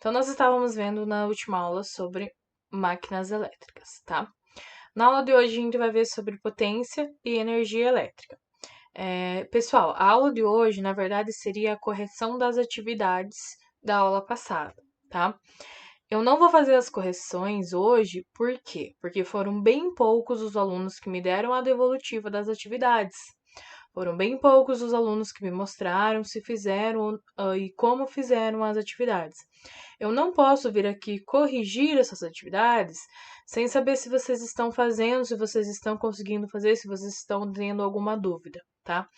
Então, nós estávamos vendo na última aula sobre máquinas elétricas, tá? Na aula de hoje, a gente vai ver sobre potência e energia elétrica. Pessoal, a aula de hoje, na verdade, seria a correção das atividades da aula passada, tá? Eu não vou fazer as correções hoje, por quê? Porque foram bem poucos os alunos que me deram a devolutiva das atividades. Foram bem poucos os alunos que me mostraram se fizeram e como fizeram as atividades. Eu não posso vir aqui corrigir essas atividades sem saber se vocês estão fazendo, se vocês estão conseguindo fazer, se vocês estão tendo alguma dúvida, tá?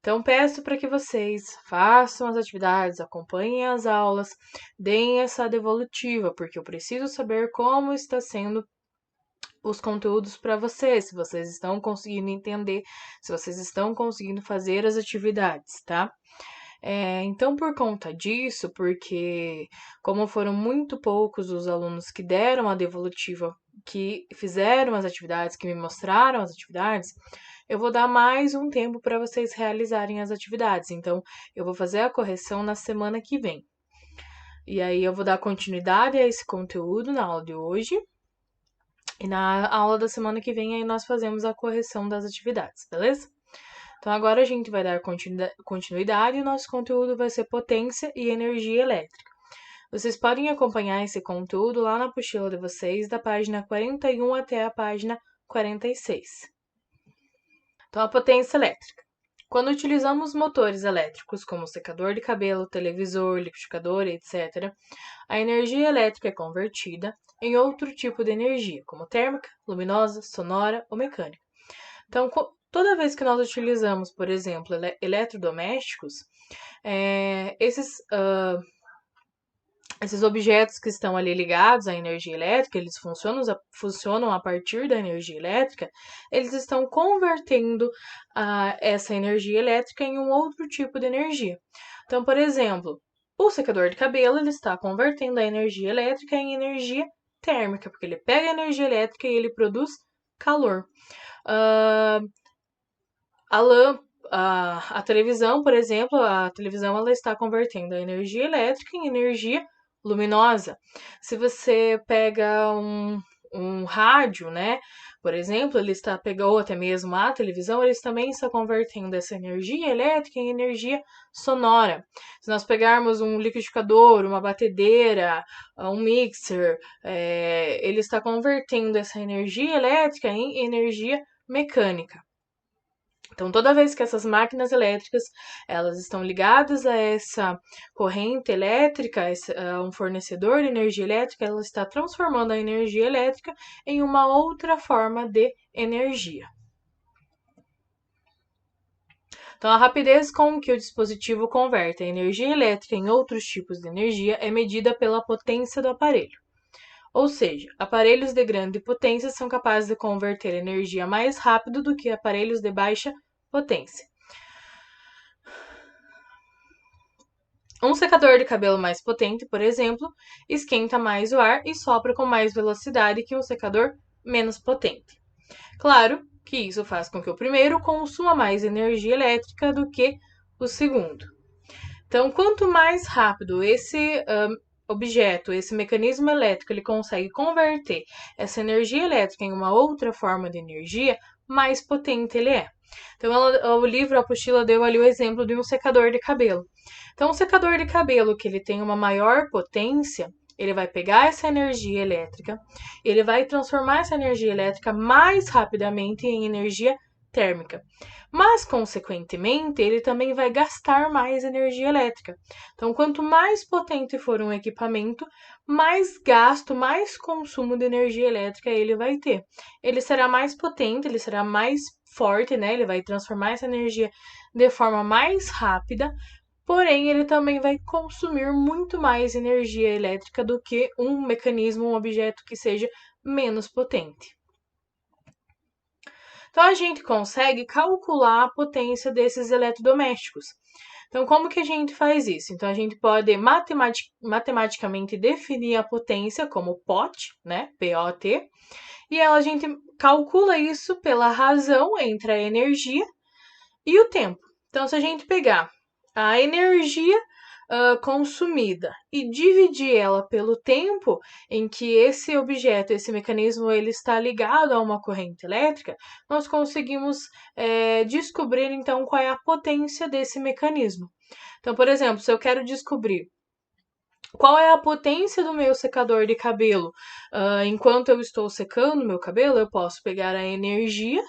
Então, peço para que vocês façam as atividades, acompanhem as aulas, deem essa devolutiva, porque eu preciso saber como está sendo os conteúdos para vocês, se vocês estão conseguindo entender, se vocês estão conseguindo fazer as atividades, tá? Então, por conta disso, porque como foram muito poucos os alunos que deram a devolutiva, que fizeram as atividades, que me mostraram as atividades, eu vou dar mais um tempo para vocês realizarem as atividades. Então, eu vou fazer a correção na semana que vem. E aí, eu vou dar continuidade a esse conteúdo na aula de hoje. E na aula da semana que vem, aí nós fazemos a correção das atividades, beleza? Então, agora a gente vai dar continuidade e o nosso conteúdo vai ser potência e energia elétrica. Vocês podem acompanhar esse conteúdo lá na apostila de vocês, da página 41 até a página 46. Então, a potência elétrica. Quando utilizamos motores elétricos, como secador de cabelo, televisor, liquidificador, etc., a energia elétrica é convertida em outro tipo de energia, como térmica, luminosa, sonora ou mecânica. Então, toda vez que nós utilizamos, por exemplo, eletrodomésticos, esses objetos que estão ali ligados à energia elétrica, eles funcionam a partir da energia elétrica, eles estão convertendo essa energia elétrica em um outro tipo de energia. Então, por exemplo, o secador de cabelo, ele está convertendo a energia elétrica em energia térmica, porque ele pega a energia elétrica e ele produz calor. A televisão, por exemplo, a televisão ela está convertendo a energia elétrica em energia luminosa. Se você pega um rádio, né, por exemplo, ele está pegando, ou até mesmo a televisão, eles também estão convertendo essa energia elétrica em energia sonora. Se nós pegarmos um liquidificador, uma batedeira, um mixer, ele está convertendo essa energia elétrica em energia mecânica. Então, toda vez que essas máquinas elétricas elas estão ligadas a essa corrente elétrica, a um fornecedor de energia elétrica, ela está transformando a energia elétrica em uma outra forma de energia. Então, a rapidez com que o dispositivo converte a energia elétrica em outros tipos de energia é medida pela potência do aparelho. Ou seja, aparelhos de grande potência são capazes de converter energia mais rápido do que aparelhos de baixa potência. Um secador de cabelo mais potente, por exemplo, esquenta mais o ar e sopra com mais velocidade que um secador menos potente. Claro que isso faz com que o primeiro consuma mais energia elétrica do que o segundo. Então, quanto mais rápido esse objeto, esse mecanismo elétrico, ele consegue converter essa energia elétrica em uma outra forma de energia, mais potente ele é. Então, o livro, a apostila, deu ali o exemplo de um secador de cabelo. Então, um secador de cabelo que ele tem uma maior potência, ele vai pegar essa energia elétrica, ele vai transformar essa energia elétrica mais rapidamente em energia térmica. Mas, consequentemente, ele também vai gastar mais energia elétrica. Então, quanto mais potente for um equipamento, mais gasto, mais consumo de energia elétrica ele vai ter. Ele será mais potente, ele será mais forte, né? Ele vai transformar essa energia de forma mais rápida, porém ele também vai consumir muito mais energia elétrica do que um mecanismo, um objeto que seja menos potente. Então, a gente consegue calcular a potência desses eletrodomésticos. Então, como que a gente faz isso? Então, a gente pode matematicamente definir a potência como POT, né? P-O-T, e a gente calcula isso pela razão entre a energia e o tempo. Então, se a gente pegar a energia consumida e dividir ela pelo tempo em que esse objeto, esse mecanismo, ele está ligado a uma corrente elétrica, nós conseguimos descobrir então qual é a potência desse mecanismo. Então, por exemplo, se eu quero descobrir qual é a potência do meu secador de cabelo? Enquanto eu estou secando meu cabelo, eu posso pegar a energia,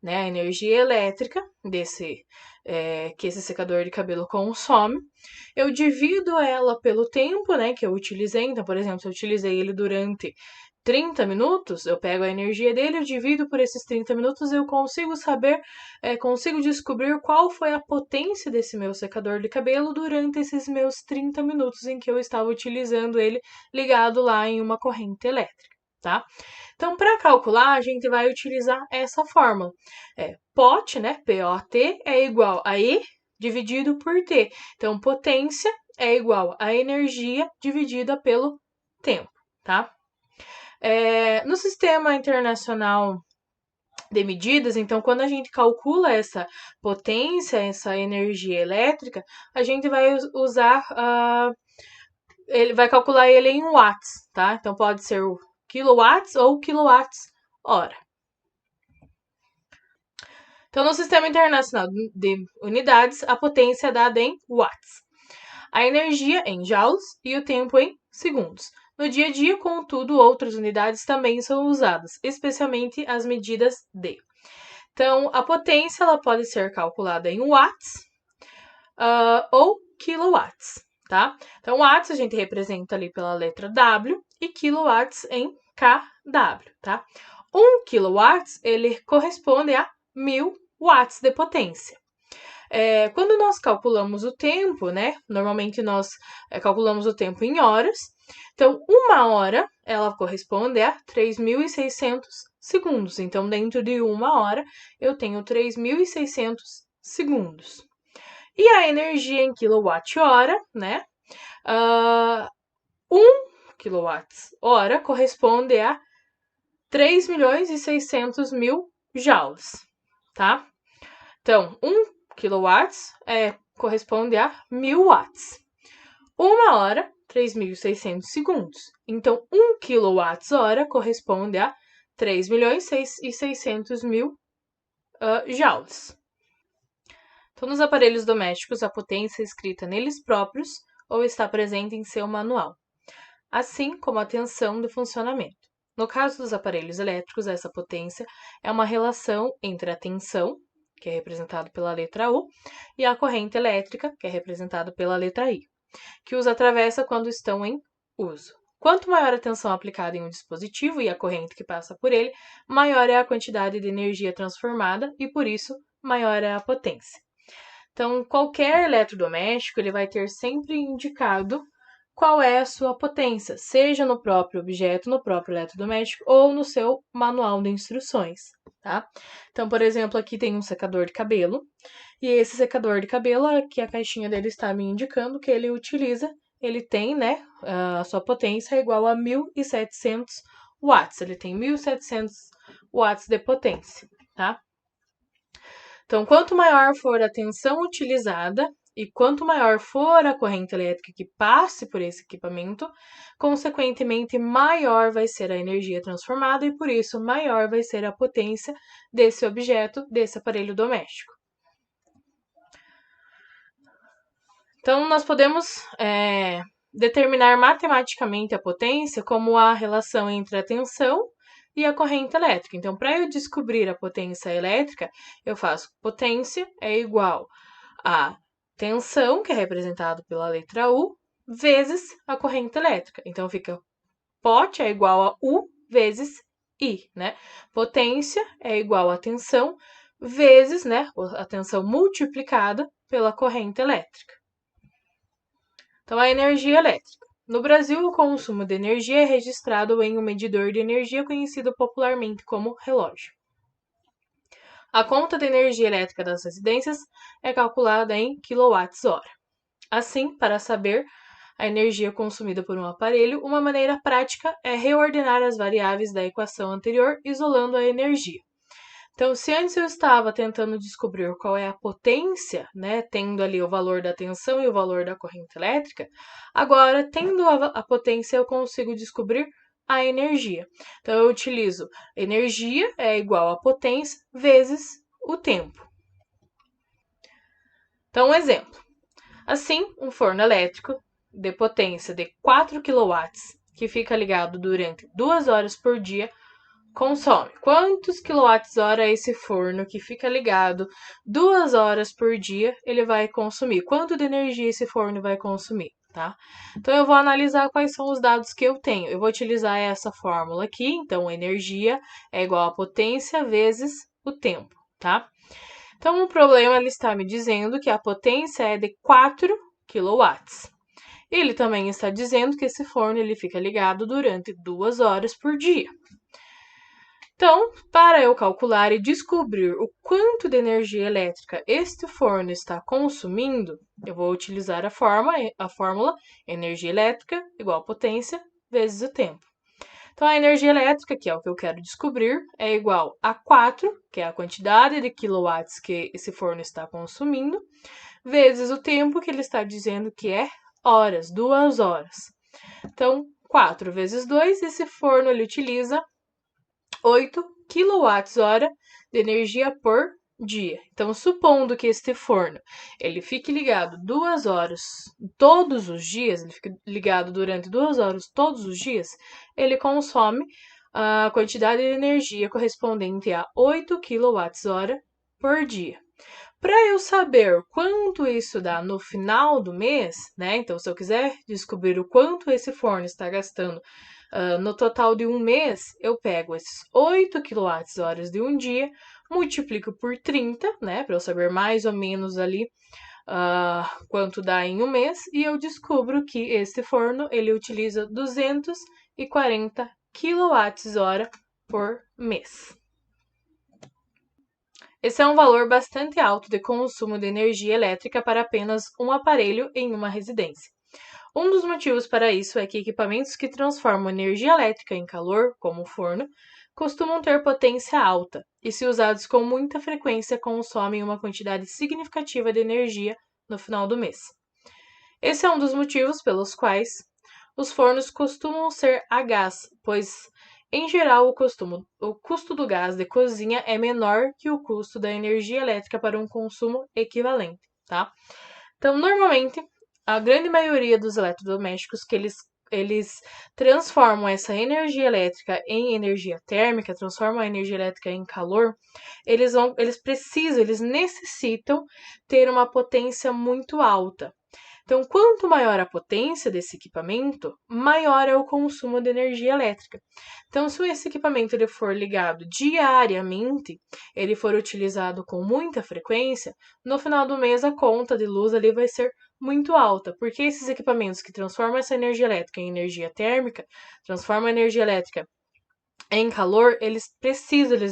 né, a energia elétrica que esse secador de cabelo consome. Eu divido ela pelo tempo, né, que eu utilizei. Então, por exemplo, se eu utilizei ele durante 30 minutos, eu pego a energia dele, eu divido por esses 30 minutos, eu consigo saber, consigo descobrir qual foi a potência desse meu secador de cabelo durante esses meus 30 minutos em que eu estava utilizando ele ligado lá em uma corrente elétrica, tá? Então, para calcular, a gente vai utilizar essa fórmula. POT, né, POT, é igual a E dividido por T. Então, potência é igual a energia dividida pelo tempo, tá? No Sistema Internacional de Medidas, então, quando a gente calcula essa potência, essa energia elétrica, a gente vai usar, ele vai calcular ele em watts, tá? Então, pode ser o quilowatts ou quilowatts-hora. Então, no Sistema Internacional de Unidades, a potência é dada em watts, a energia em joules e o tempo em segundos. No dia a dia, contudo, outras unidades também são usadas, especialmente as medidas de. Então, a potência ela pode ser calculada em watts ou quilowatts, tá? Então, watts a gente representa ali pela letra W e quilowatts em kW, tá? 1 quilowatts, ele corresponde a 1000 watts de potência. Quando nós calculamos o tempo, né? Normalmente nós calculamos o tempo em horas. Então, 1 hora, ela corresponde a 3.600 segundos. Então, dentro de 1 hora, eu tenho 3.600 segundos. E a energia em quilowatt-hora, né? 1 kWh corresponde a 3.600.000 joules, tá? Então, 1 kW corresponde a 1000 watts. 1 hora, 3.600 segundos. Então, 1 kWh corresponde a 3.600.000 joules. Então, nos aparelhos domésticos, a potência é escrita neles próprios ou está presente em seu manual, assim como a tensão de funcionamento. No caso dos aparelhos elétricos, essa potência é uma relação entre a tensão, que é representado pela letra U, e a corrente elétrica, que é representada pela letra I, que os atravessa quando estão em uso. Quanto maior a tensão aplicada em um dispositivo e a corrente que passa por ele, maior é a quantidade de energia transformada e, por isso, maior é a potência. Então, qualquer eletrodoméstico ele vai ter sempre indicado qual é a sua potência, seja no próprio objeto, no próprio eletrodoméstico ou no seu manual de instruções, tá? Então, por exemplo, aqui tem um secador de cabelo, e esse secador de cabelo, aqui a caixinha dele está me indicando que ele utiliza, ele tem, né, a sua potência é igual a 1.700 watts, ele tem 1.700 watts de potência, tá? Então, quanto maior for a tensão utilizada, e quanto maior for a corrente elétrica que passe por esse equipamento, consequentemente, maior vai ser a energia transformada e, por isso, maior vai ser a potência desse objeto, desse aparelho doméstico. Então, nós podemos determinar matematicamente a potência como a relação entre a tensão e a corrente elétrica. Então, para eu descobrir a potência elétrica, eu faço potência é igual a tensão, que é representado pela letra U, vezes a corrente elétrica. Então, fica POT é igual a U vezes I, né? Potência é igual a tensão vezes, né, a tensão multiplicada pela corrente elétrica. Então, a energia elétrica. No Brasil, o consumo de energia é registrado em um medidor de energia conhecido popularmente como relógio. A conta de energia elétrica das residências é calculada em kWh. Assim, para saber a energia consumida por um aparelho, uma maneira prática é reordenar as variáveis da equação anterior, isolando a energia. Então, se antes eu estava tentando descobrir qual é a potência, né, tendo ali o valor da tensão e o valor da corrente elétrica, agora, tendo a potência, eu consigo descobrir a energia. Então, eu utilizo energia é igual a potência vezes o tempo. Então, um exemplo. Assim, um forno elétrico de potência de 4 kW, que fica ligado durante 2 horas por dia, consome quantos quilowatts-hora esse forno que fica ligado 2 horas por dia ele vai consumir? Quanto de energia esse forno vai consumir, tá? Então eu vou analisar quais são os dados que eu tenho. Eu vou utilizar essa fórmula aqui, então energia é igual a potência vezes o tempo, tá? Então o problema ele está me dizendo que a potência é de 4 kW. Ele também está dizendo que esse forno ele fica ligado durante 2 horas por dia. Então, para eu calcular e descobrir o quanto de energia elétrica este forno está consumindo, eu vou utilizar a fórmula energia elétrica igual a potência vezes o tempo. Então, a energia elétrica, que é o que eu quero descobrir, é igual a 4, que é a quantidade de quilowatts que esse forno está consumindo, vezes o tempo que ele está dizendo que é horas, 2 horas. Então, 4 vezes 2, esse forno ele utiliza 8 kWh de energia por dia. Então, supondo que este forno ele fique ligado 2 horas todos os dias, ele fique ligado durante 2 horas todos os dias, ele consome a quantidade de energia correspondente a 8 kWh por dia. Para eu saber quanto isso dá no final do mês, né? Então, se eu quiser descobrir o quanto esse forno está gastando no total de um mês, eu pego esses 8 kWh de um dia, multiplico por 30, né? Para eu saber mais ou menos ali quanto dá em um mês, e eu descubro que esse forno ele utiliza 240 kWh por mês. Esse é um valor bastante alto de consumo de energia elétrica para apenas um aparelho em uma residência. Um dos motivos para isso é que equipamentos que transformam energia elétrica em calor, como o forno, costumam ter potência alta e, se usados com muita frequência, consomem uma quantidade significativa de energia no final do mês. Esse é um dos motivos pelos quais os fornos costumam ser a gás, pois em geral, o custo do gás de cozinha é menor que o custo da energia elétrica para um consumo equivalente, tá? Então, normalmente, a grande maioria dos eletrodomésticos que eles transformam essa energia elétrica em energia térmica, transformam a energia elétrica em calor, eles necessitam ter uma potência muito alta. Então, quanto maior a potência desse equipamento, maior é o consumo de energia elétrica. Então, se esse equipamento ele for ligado diariamente, ele for utilizado com muita frequência, no final do mês a conta de luz ali vai ser muito alta, porque esses equipamentos que transformam essa energia elétrica em energia térmica, transformam a energia elétrica em calor, eles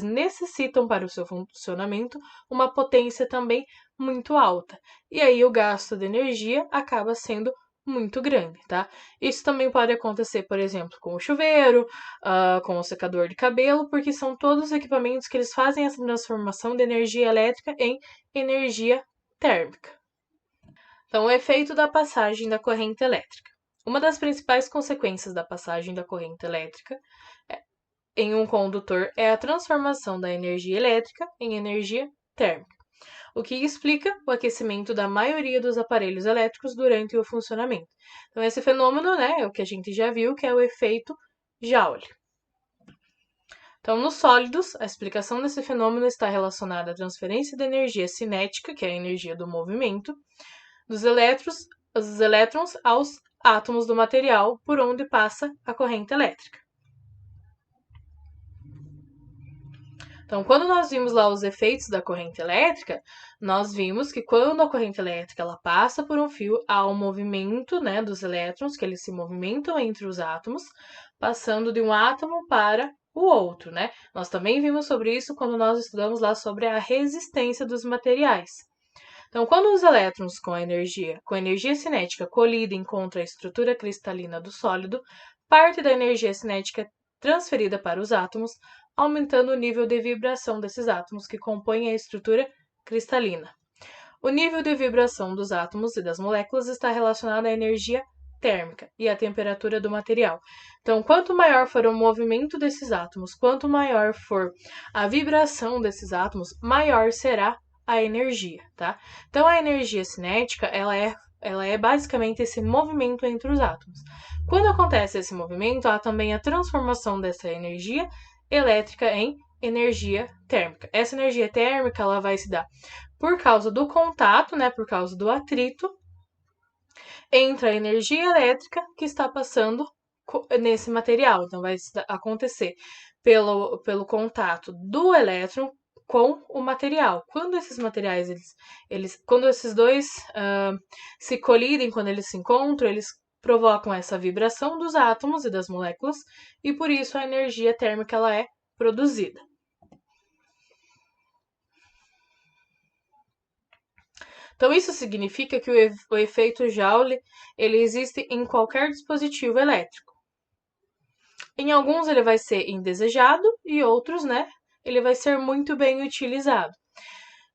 necessitam para o seu funcionamento uma potência também muito alta. E aí o gasto de energia acaba sendo muito grande, tá? Isso também pode acontecer, por exemplo, com o chuveiro, com o secador de cabelo, porque são todos equipamentos que eles fazem essa transformação de energia elétrica em energia térmica. Então, o efeito da passagem da corrente elétrica. Uma das principais consequências da passagem da corrente elétrica em um condutor é a transformação da energia elétrica em energia térmica, o que explica o aquecimento da maioria dos aparelhos elétricos durante o funcionamento. Então, esse fenômeno, né, é o que a gente já viu, que é o efeito Joule. Então, nos sólidos, a explicação desse fenômeno está relacionada à transferência de energia cinética, que é a energia do movimento, dos elétrons aos átomos do material por onde passa a corrente elétrica. Então, quando nós vimos lá os efeitos da corrente elétrica, nós vimos que quando a corrente elétrica ela passa por um fio, há um movimento, né, dos elétrons, que eles se movimentam entre os átomos, passando de um átomo para o outro, né? Nós também vimos sobre isso quando nós estudamos lá sobre a resistência dos materiais. Então, quando os elétrons com energia cinética colidem contra a estrutura cristalina do sólido, parte da energia cinética transferida para os átomos aumentando o nível de vibração desses átomos que compõem a estrutura cristalina. O nível de vibração dos átomos e das moléculas está relacionado à energia térmica e à temperatura do material. Então, quanto maior for o movimento desses átomos, quanto maior for a vibração desses átomos, maior será a energia, tá? Então, a energia cinética, ela é basicamente esse movimento entre os átomos. Quando acontece esse movimento, há também a transformação dessa energia elétrica em energia térmica. Essa energia térmica, ela vai se dar por causa do contato, né, por causa do atrito entre a energia elétrica que está passando nesse material. Então, vai acontecer pelo contato do elétron com o material. Quando esses materiais, quando esses dois se colidem, quando eles se encontram, eles provocam essa vibração dos átomos e das moléculas, e por isso a energia térmica ela é produzida. Então, isso significa que o efeito Joule ele existe em qualquer dispositivo elétrico. Em alguns ele vai ser indesejado e outros, né, ele vai ser muito bem utilizado.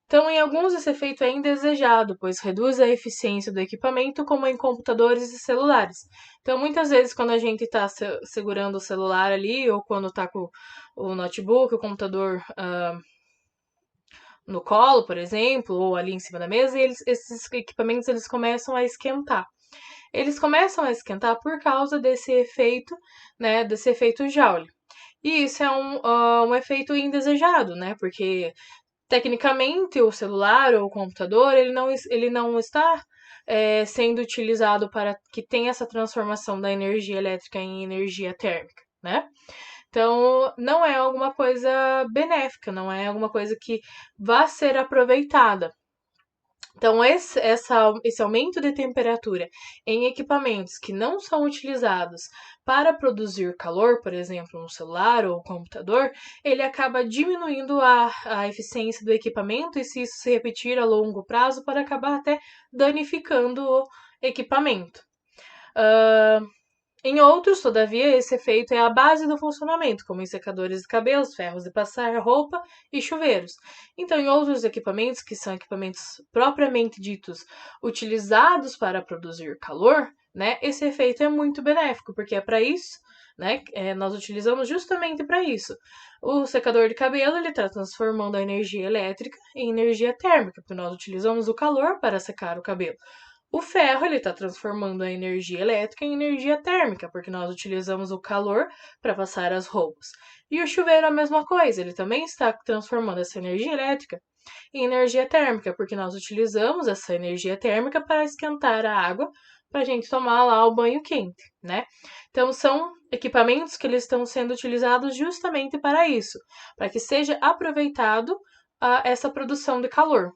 Então, em alguns esse efeito é indesejado, pois reduz a eficiência do equipamento, como em computadores e celulares. Então, muitas vezes, quando a gente está segurando o celular ali, ou quando está com o notebook, o computador no colo, por exemplo, ou ali em cima da mesa, e esses equipamentos eles começam a esquentar. Eles começam a esquentar por causa desse efeito, né, desse efeito Joule. E isso é um efeito indesejado, né, porque tecnicamente o celular ou o computador ele não está sendo utilizado para que tenha essa transformação da energia elétrica em energia térmica, né? Então, não é alguma coisa benéfica, não é alguma coisa que vá ser aproveitada. Então, esse aumento de temperatura em equipamentos que não são utilizados para produzir calor, por exemplo, no celular ou computador, ele acaba diminuindo a eficiência do equipamento, e se isso se repetir a longo prazo, pode acabar até danificando o equipamento. Em outros, todavia, esse efeito é a base do funcionamento, como em secadores de cabelos, ferros de passar roupa e chuveiros. Então, em outros equipamentos, que são equipamentos propriamente ditos utilizados para produzir calor, né, esse efeito é muito benéfico, porque é para isso, né, nós utilizamos justamente para isso. O secador de cabelo ele está transformando a energia elétrica em energia térmica, porque nós utilizamos o calor para secar o cabelo. O ferro ele está transformando a energia elétrica em energia térmica, porque nós utilizamos o calor para passar as roupas. E o chuveiro a mesma coisa, ele também está transformando essa energia elétrica em energia térmica, porque nós utilizamos essa energia térmica para esquentar a água para a gente tomar lá o banho quente, né? Então são equipamentos que eles estão sendo utilizados justamente para isso, para que seja aproveitado essa produção de calor.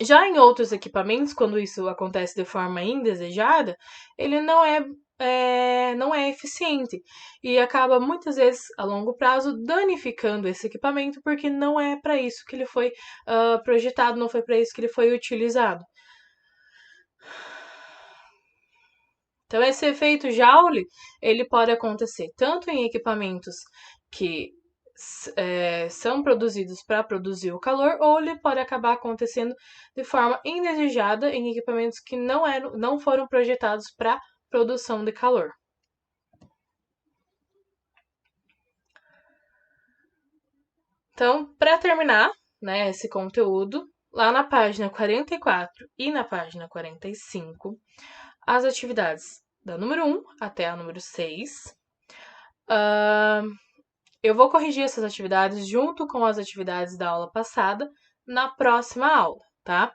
Já em outros equipamentos, quando isso acontece de forma indesejada, ele não é eficiente e acaba muitas vezes a longo prazo danificando esse equipamento, porque não é para isso que ele foi projetado, não foi para isso que ele foi utilizado. Então esse efeito Joule ele pode acontecer tanto em equipamentos que são produzidos para produzir o calor, ou ele pode acabar acontecendo de forma indesejada em equipamentos que não foram projetados para produção de calor. Então, para terminar, né, esse conteúdo, lá na página 44 e na página 45, as atividades da número 1 até a número 6. Eu vou corrigir essas atividades junto com as atividades da aula passada na próxima aula, tá?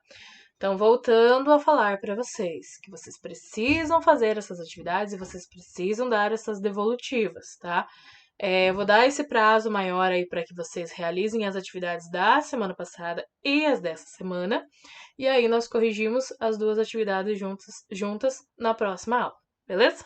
Então, voltando a falar para vocês que vocês precisam fazer essas atividades e vocês precisam dar essas devolutivas, tá? Eu vou dar esse prazo maior aí para que vocês realizem as atividades da semana passada e as dessa semana, e aí nós corrigimos as duas atividades juntas na próxima aula, beleza?